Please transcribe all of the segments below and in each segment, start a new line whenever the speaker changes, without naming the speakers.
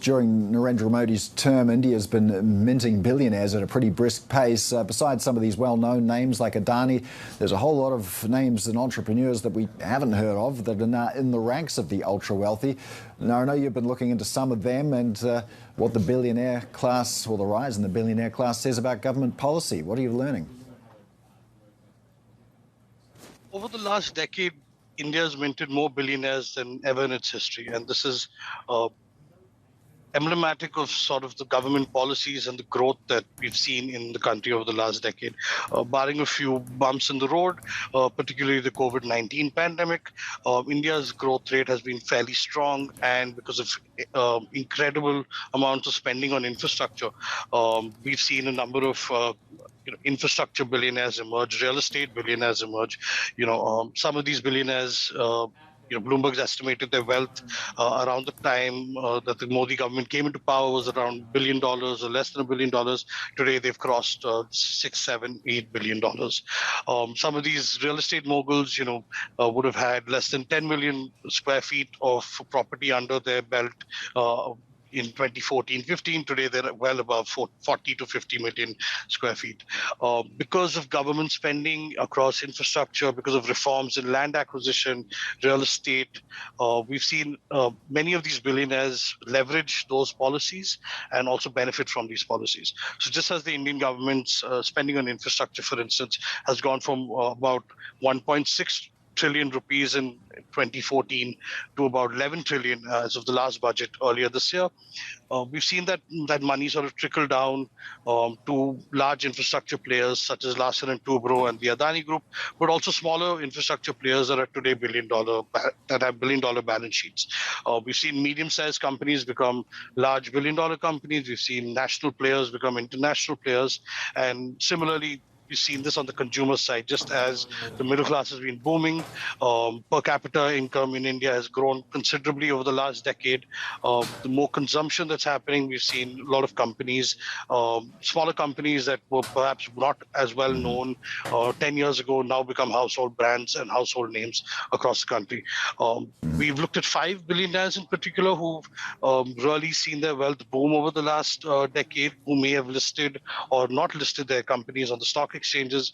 During Narendra Modi's term, India's been minting billionaires at a pretty brisk pace. Besides some of these well-known names like Adani, there's a whole lot of names and entrepreneurs that we haven't heard of that are now in the ranks of the ultra-wealthy. Now, I know you've been looking into some of them and what the billionaire class, or the rise in the billionaire class, says about government policy. What are you learning?
Over the last decade, India has minted more billionaires than ever in its history. And this is emblematic of sort of the government policies and the growth that we've seen in the country over the last decade. Barring a few bumps in the road, particularly the COVID-19 pandemic, India's growth rate has been fairly strong, and because of incredible amounts of spending on infrastructure, we've seen a number of infrastructure billionaires emerge, real estate billionaires emerge. Some of these billionaires, Bloomberg's estimated their wealth around the time that the Modi government came into power was around $1 billion or less than $1 billion. Today, they've crossed $6, $7, $8 billion. Some of these real estate moguls, would have had less than 10 million square feet of property under their belt in 2014-15. Today, they're well above 40 to 50 million square feet. Because of government spending across infrastructure, because of reforms in land acquisition, real estate, we've seen many of these billionaires leverage those policies and also benefit from these policies. So just as the Indian government's spending on infrastructure, for instance, has gone from about 1.6 trillion rupees in 2014 to about 11 trillion as of the last budget earlier this year. We've seen that money sort of trickle down to large infrastructure players such as Larsen and Toubro and the Adani Group, but also smaller infrastructure players that are today that have billion-dollar balance sheets. We've seen medium-sized companies become large billion-dollar companies. We've seen national players become international players, and similarly, we've seen this on the consumer side. Just as the middle class has been booming, per capita income in India has grown considerably over the last decade. The more consumption that's happening, we've seen a lot of companies, smaller companies that were perhaps not as well known 10 years ago, now become household brands and household names across the country. We've looked at 5 billionaires in particular who've really seen their wealth boom over the last decade, who may have listed or not listed their companies on the stock exchanges.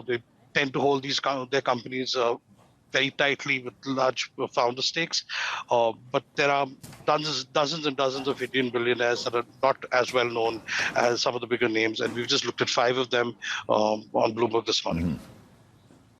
They tend to hold their companies very tightly with large founder stakes. But there are dozens and dozens of Indian billionaires that are not as well known as some of the bigger names. And we've just looked at 5 of them on Bloomberg this morning.